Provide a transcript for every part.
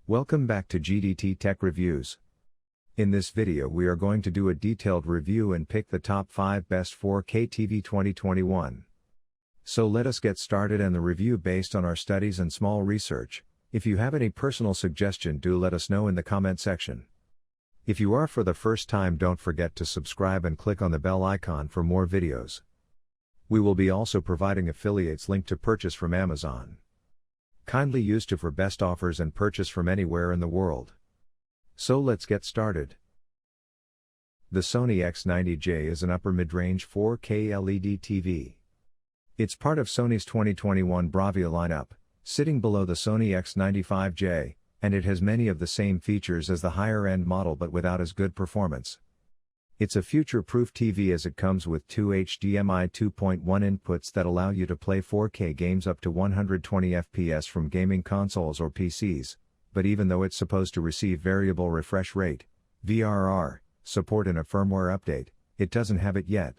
Welcome back to GDT Tech Reviews. In this video we are going to do a detailed review and pick the top 5 best 4K TV 2021. So let us get started and the review based on our studies and small research. If you have any personal suggestion, do let us know in the comment section. If you are for the first time, don't forget to subscribe and click on the bell icon for more videos. We will be also providing affiliates link to purchase from Amazon. Kindly use to for best offers and purchase from anywhere in the world. So let's get started. The Sony X90J is an upper mid-range 4K LED TV. It's part of Sony's 2021 Bravia lineup, sitting below the Sony X95J, and it has many of the same features as the higher-end model but without as good performance. It's a future-proof TV as it comes with two HDMI 2.1 inputs that allow you to play 4K games up to 120 FPS from gaming consoles or PCs, but even though it's supposed to receive variable refresh rate, VRR, support in a firmware update, it doesn't have it yet.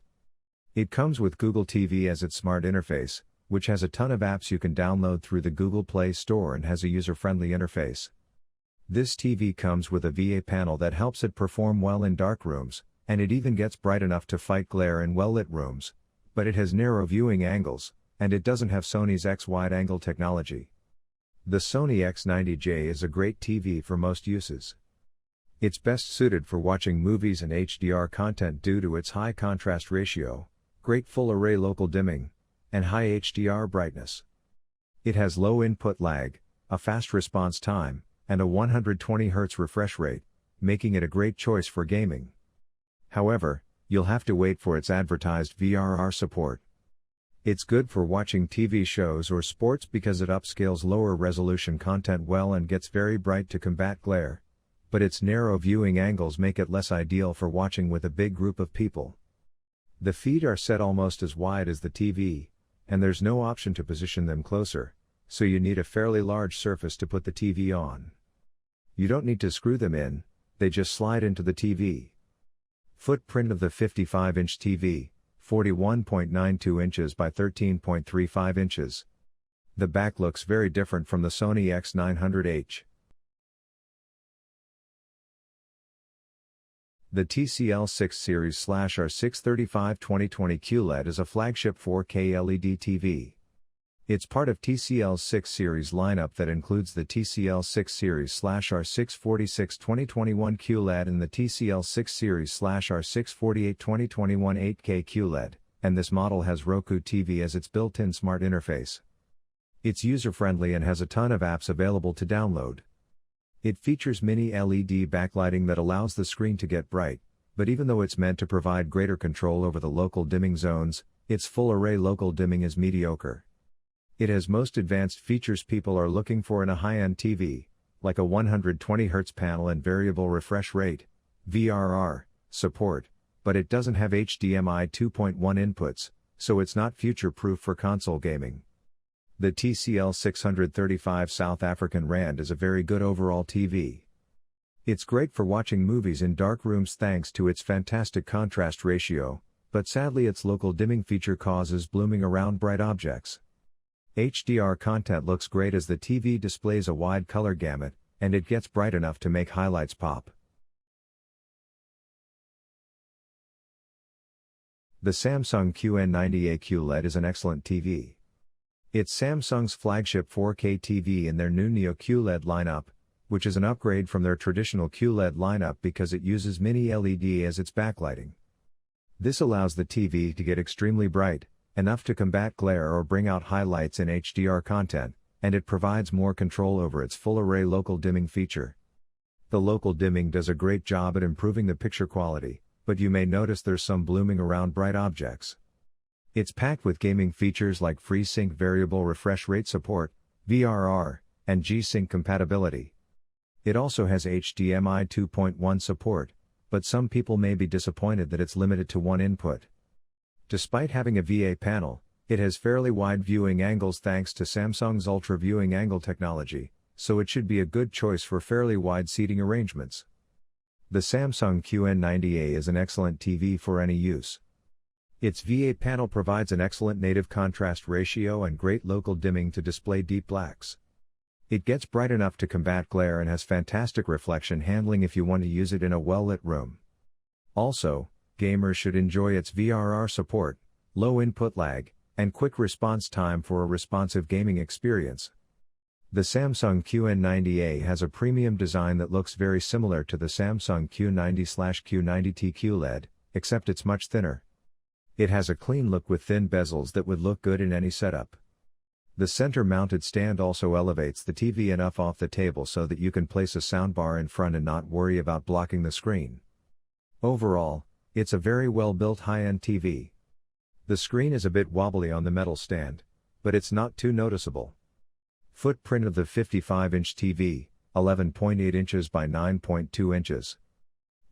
It comes with Google TV as its smart interface, which has a ton of apps you can download through the Google Play Store and has a user-friendly interface. This TV comes with a VA panel that helps it perform well in dark rooms, and it even gets bright enough to fight glare in well-lit rooms, but it has narrow viewing angles, and it doesn't have Sony's X wide-angle technology. The Sony X90J is a great TV for most uses. It's best suited for watching movies and HDR content due to its high contrast ratio, great full-array local dimming, and high HDR brightness. It has low input lag, a fast response time, and a 120 Hz refresh rate, making it a great choice for gaming. However, you'll have to wait for its advertised VRR support. It's good for watching TV shows or sports because it upscales lower resolution content well and gets very bright to combat glare, but its narrow viewing angles make it less ideal for watching with a big group of people. The feet are set almost as wide as the TV, and there's no option to position them closer, so you need a fairly large surface to put the TV on. You don't need to screw them in, they just slide into the TV. Footprint of the 55-inch TV, 41.92 inches by 13.35 inches. The back looks very different from the Sony X900H. The TCL 6 Series/R635 2020 QLED is a flagship 4K LED TV. It's part of TCL's 6 Series lineup that includes the TCL 6 Series/R646 2021 QLED and the TCL 6 Series/R648 2021 8K QLED, and this model has Roku TV as its built-in smart interface. It's user-friendly and has a ton of apps available to download. It features mini LED backlighting that allows the screen to get bright, but even though it's meant to provide greater control over the local dimming zones, its full-array local dimming is mediocre. It has most advanced features people are looking for in a high-end TV, like a 120 Hz panel and variable refresh rate, VRR, support, but it doesn't have HDMI 2.1 inputs, so it's not future-proof for console gaming. The TCL 635 South African Rand is a very good overall TV. It's great for watching movies in dark rooms thanks to its fantastic contrast ratio, but sadly its local dimming feature causes blooming around bright objects. HDR content looks great as the TV displays a wide color gamut, and it gets bright enough to make highlights pop. The Samsung QN90A QLED is an excellent TV. It's Samsung's flagship 4K TV in their new Neo QLED lineup, which is an upgrade from their traditional QLED lineup because it uses mini LED as its backlighting. This allows the TV to get extremely bright, enough to combat glare or bring out highlights in HDR content, and it provides more control over its full-array local dimming feature. The local dimming does a great job at improving the picture quality, but you may notice there's some blooming around bright objects. It's packed with gaming features like FreeSync variable refresh rate support, VRR, and G-Sync compatibility. It also has HDMI 2.1 support, but some people may be disappointed that it's limited to one input. Despite having a VA panel, it has fairly wide viewing angles thanks to Samsung's Ultra Viewing Angle technology, so it should be a good choice for fairly wide seating arrangements. The Samsung QN90A is an excellent TV for any use. Its VA panel provides an excellent native contrast ratio and great local dimming to display deep blacks. It gets bright enough to combat glare and has fantastic reflection handling if you want to use it in a well-lit room. Also, gamers should enjoy its VRR support, low input lag, and quick response time for a responsive gaming experience. The Samsung QN90A has a premium design that looks very similar to the Samsung Q90/Q90T QLED, except it's much thinner. It has a clean look with thin bezels that would look good in any setup. The center-mounted stand also elevates the TV enough off the table so that you can place a soundbar in front and not worry about blocking the screen. Overall, it's a very well-built high-end TV. The screen is a bit wobbly on the metal stand, but it's not too noticeable. Footprint of the 55-inch TV, 11.8 inches by 9.2 inches.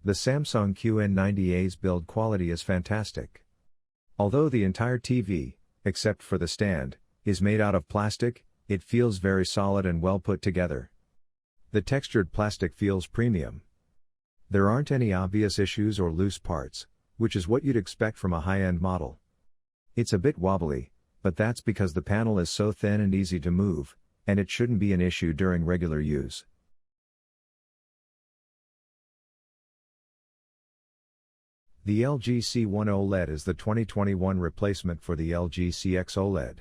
The Samsung QN90A's build quality is fantastic. Although the entire TV, except for the stand, is made out of plastic, it feels very solid and well put together. The textured plastic feels premium. There aren't any obvious issues or loose parts, which is what you'd expect from a high-end model. It's a bit wobbly, but that's because the panel is so thin and easy to move, and it shouldn't be an issue during regular use. The LG C1 OLED is the 2021 replacement for the LG CX OLED.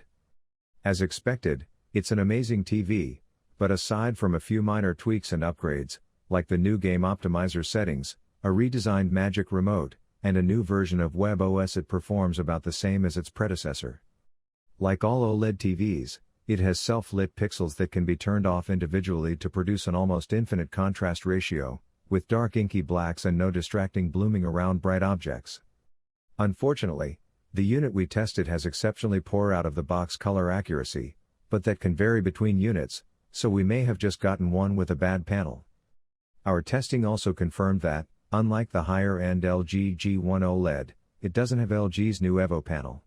As expected, it's an amazing TV, but aside from a few minor tweaks and upgrades, like the new game optimizer settings, a redesigned Magic Remote, and a new version of WebOS, it performs about the same as its predecessor. Like all OLED TVs, it has self-lit pixels that can be turned off individually to produce an almost infinite contrast ratio, with dark inky blacks and no distracting blooming around bright objects. Unfortunately, the unit we tested has exceptionally poor out-of-the-box color accuracy, but that can vary between units, so we may have just gotten one with a bad panel. Our testing also confirmed that, unlike the higher-end LG G1 OLED, it doesn't have LG's new Evo panel.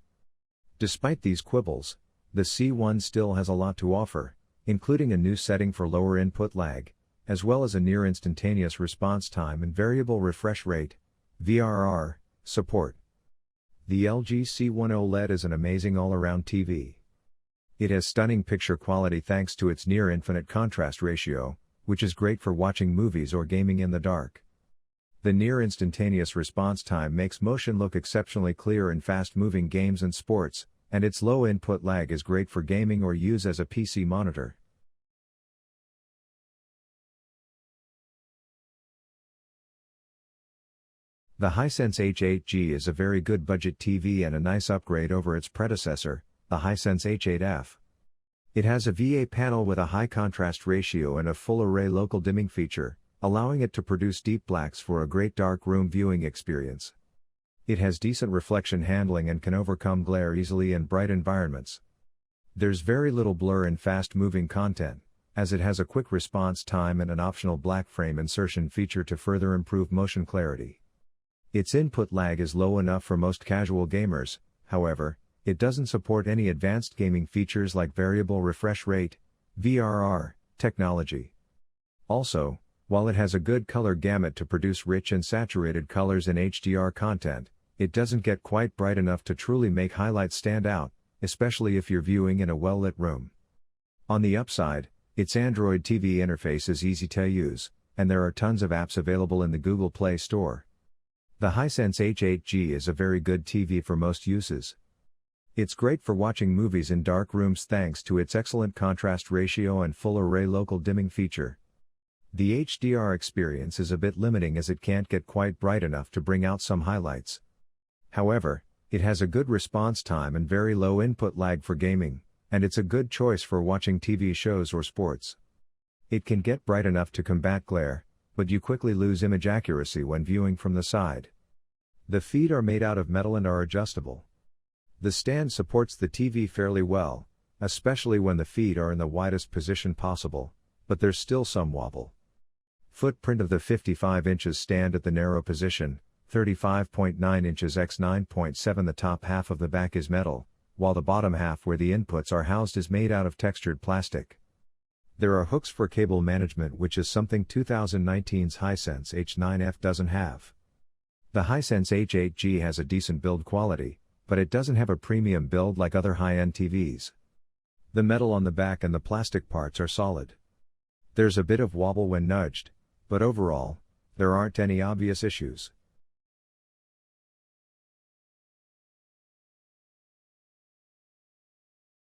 Despite these quibbles, the C1 still has a lot to offer, including a new setting for lower input lag, as well as a near-instantaneous response time and variable refresh rate, VRR, support. The LG C1 OLED is an amazing all-around TV. It has stunning picture quality thanks to its near-infinite contrast ratio, which is great for watching movies or gaming in the dark. The near-instantaneous response time makes motion look exceptionally clear in fast-moving games and sports, and its low input lag is great for gaming or use as a PC monitor. The HISENSE H8G is a very good budget TV and a nice upgrade over its predecessor, the HISENSE H8F. It has a VA panel with a high contrast ratio and a full array local dimming feature, allowing it to produce deep blacks for a great dark room viewing experience. It has decent reflection handling and can overcome glare easily in bright environments. There's very little blur in fast-moving content, as it has a quick response time and an optional black frame insertion feature to further improve motion clarity. Its input lag is low enough for most casual gamers, however, it doesn't support any advanced gaming features like variable refresh rate, VRR, technology. Also, while it has a good color gamut to produce rich and saturated colors in HDR content, it doesn't get quite bright enough to truly make highlights stand out, especially if you're viewing in a well-lit room. On the upside, its Android TV interface is easy to use, and there are tons of apps available in the Google Play Store. The HISENSE H8G is a very good TV for most uses. It's great for watching movies in dark rooms thanks to its excellent contrast ratio and full array local dimming feature. The HDR experience is a bit limiting as it can't get quite bright enough to bring out some highlights. However, it has a good response time and very low input lag for gaming, and it's a good choice for watching TV shows or sports. It can get bright enough to combat glare, but you quickly lose image accuracy when viewing from the side. The feet are made out of metal and are adjustable. The stand supports the TV fairly well, especially when the feet are in the widest position possible, but there's still some wobble. Footprint of the 55 inches stand at the narrow position, 35.9 inches x 9.7. The top half of the back is metal, while the bottom half where the inputs are housed is made out of textured plastic. There are hooks for cable management, which is something 2019's HISENSE H9F doesn't have. The HISENSE H8G has a decent build quality, but it doesn't have a premium build like other high-end TVs. The metal on the back and the plastic parts are solid. There's a bit of wobble when nudged, but overall, there aren't any obvious issues.